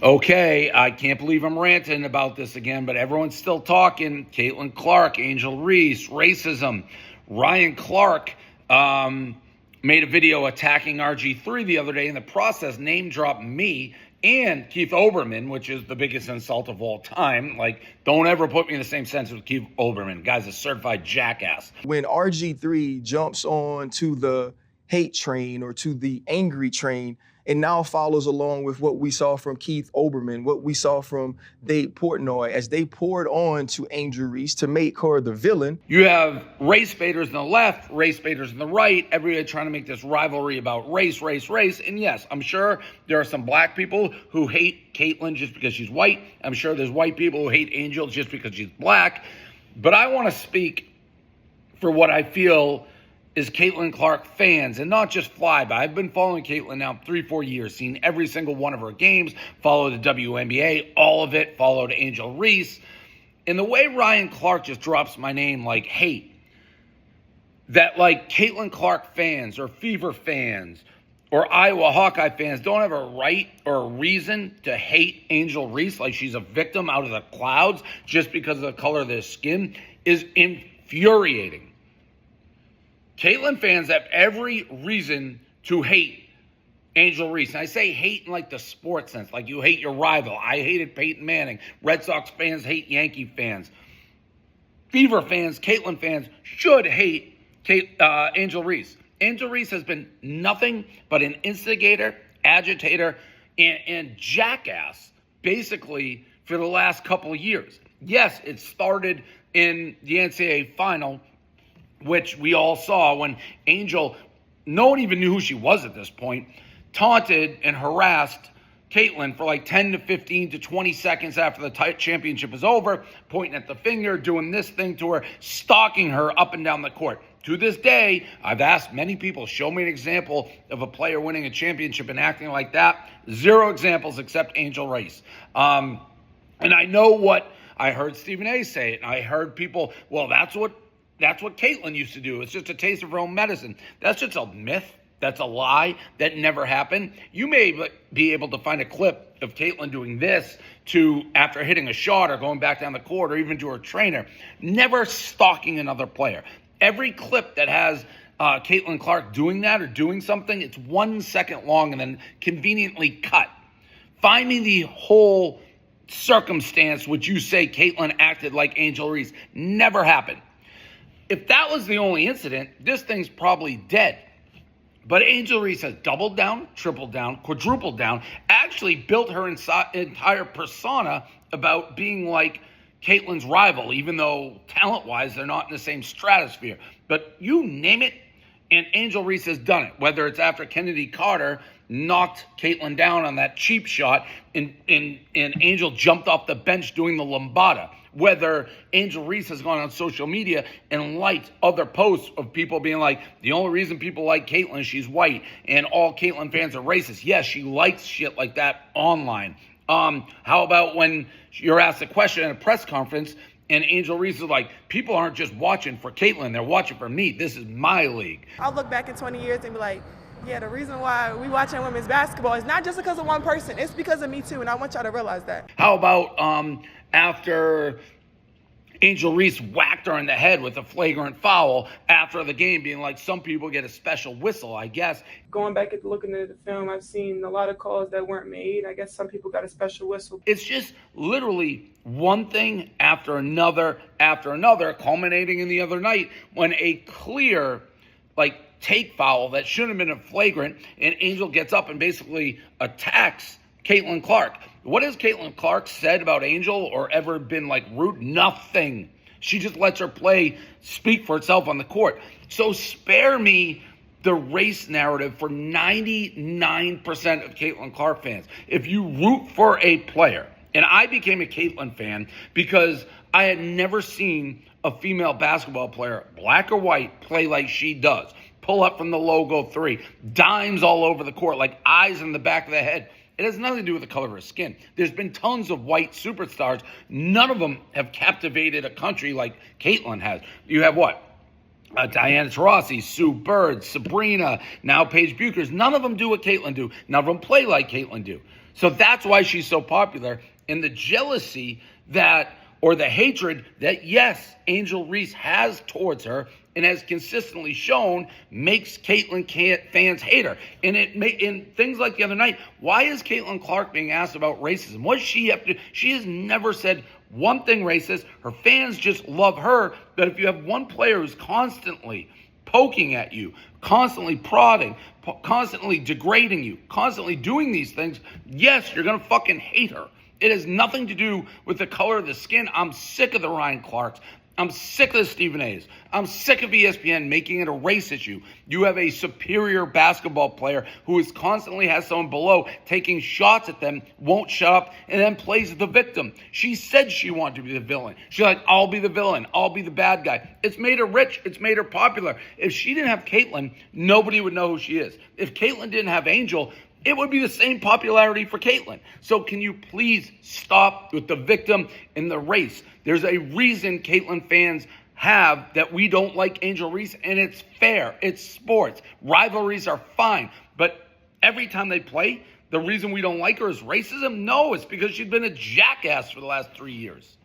Okay, I can't believe I'm ranting about this again, but everyone's still talking. Caitlin Clark, Angel Reese, racism. Ryan Clark made a video attacking RG3 the other day. In the process, name dropped me and Keith Olbermann, which is the biggest insult of all time. Like, don't ever put me in the same sentence with Keith Olbermann. Guy's a certified jackass. When RG3 jumps on to the hate train or to the angry train and now follows along with what we saw from Keith Olbermann, what we saw from Dave Portnoy as they poured on to Angel Reese to make her the villain. You have race baiters on the left, race baiters on the right, everybody trying to make this rivalry about race. And yes, I'm sure there are some black people who hate Caitlin just because she's white. I'm sure there's white people who hate Angel just because she's black. But I want to speak for what I feel is Caitlin Clark fans, and not just flyby. I've been following Caitlin now 3-4 years, seen every single one of her games, followed the WNBA, all of it, followed Angel Reese. And the way Ryan Clark just drops my name like hate, that like Caitlin Clark fans or Fever fans or Iowa Hawkeye fans don't have a right or a reason to hate Angel Reese like she's a victim out of the clouds just because of the color of their skin is infuriating. Caitlin fans have every reason to hate Angel Reese. And I say hate in like the sports sense, like you hate your rival. I hated Peyton Manning. Red Sox fans hate Yankee fans. Fever fans, Caitlin fans should hate Angel Reese. Angel Reese has been nothing but an instigator, agitator, and jackass, basically, for the last couple of years. Yes, it started in the NCAA final, which we all saw when Angel, no one even knew who she was at this point, taunted and harassed Caitlin for like 10 to 15 to 20 seconds after the championship was over, pointing at the finger, doing this thing to her, stalking her up and down the court. To this day, I've asked many people, show me an example of a player winning a championship and acting like that. Zero examples except Angel Reese. And I know what I heard Stephen A say it. And I heard people, well, that's what Caitlin used to do. It's just a taste of her own medicine. That's just a myth. That's a lie. That never happened. You may be able to find a clip of Caitlin doing this to after hitting a shot or going back down the court or even to her trainer, never stalking another player. Every clip that has Caitlin Clark doing that or doing something, it's 1 second long and then conveniently cut. Find me the whole circumstance which you say Caitlin acted like Angel Reese. Never happened. If that was the only incident, this thing's probably dead. But Angel Reese has doubled down, tripled down, quadrupled down, actually built her entire persona about being like Caitlin's rival, even though talent-wise they're not in the same stratosphere. But you name it, and Angel Reese has done it, whether it's after Kennedy Carter knocked Caitlin down on that cheap shot and Angel jumped off the bench doing the lambada. Whether Angel Reese has gone on social media and liked other posts of people being like, the only reason people like Caitlin is she's white and all Caitlin fans are racist. Yes, she likes shit like that online. How about when you're asked a question at a press conference and Angel Reese is like, people aren't just watching for Caitlin, they're watching for me. This is my league. I'll look back in 20 years and be like, yeah, the reason why we watching women's basketball is not just because of one person. It's because of me too, and I want y'all to realize that. How about after Angel Reese whacked her in the head with a flagrant foul after the game, being like, some people get a special whistle, I guess. Going back and looking at the film, I've seen a lot of calls that weren't made. I guess some people got a special whistle. It's just literally one thing after another, culminating in the other night when a clear, take foul that shouldn't have been a flagrant, and Angel gets up and basically attacks Caitlin Clark. What has Caitlin Clark said about Angel or ever been rude? Nothing. She just lets her play speak for itself on the court. So spare me the race narrative for 99% of Caitlin Clark fans. If you root for a player, and I became a Caitlin fan because I had never seen a female basketball player, black or white, play like she does. Pull up from the logo three, dimes all over the court, like eyes in the back of the head. It has nothing to do with the color of her skin. There's been tons of white superstars. None of them have captivated a country like Caitlin has. You have what? Diana Taurasi, Sue Bird, Sabrina, now Paige Buchers. None of them do what Caitlin do. None of them play like Caitlin do. So that's why she's so popular. And the jealousy or the hatred that, yes, Angel Reese has towards her and has consistently shown makes Caitlyn fans hate her. And in things like the other night, why is Caitlin Clark being asked about racism? What does she have to? She has never said one thing racist. Her fans just love her. But if you have one player who's constantly poking at you, constantly prodding, constantly degrading you, constantly doing these things, yes, you're going to fucking hate her. It has nothing to do with the color of the skin. I'm sick of the Ryan Clarks. I'm sick of the Stephen A's. I'm sick of ESPN making it a race issue. You have a superior basketball player who is constantly has someone below taking shots at them, won't shut up, and then plays the victim. She said she wanted to be the villain. She's like, I'll be the villain. I'll be the bad guy. It's made her rich. It's made her popular. If she didn't have Caitlyn, nobody would know who she is. If Caitlyn didn't have Angel, it would be the same popularity for Caitlyn. So can you please stop with the victim and the race? There's a reason Caitlyn fans have that we don't like Angel Reese, and it's fair. It's sports. Rivalries are fine. But every time they play, the reason we don't like her is racism? No, it's because she's been a jackass for the last 3 years.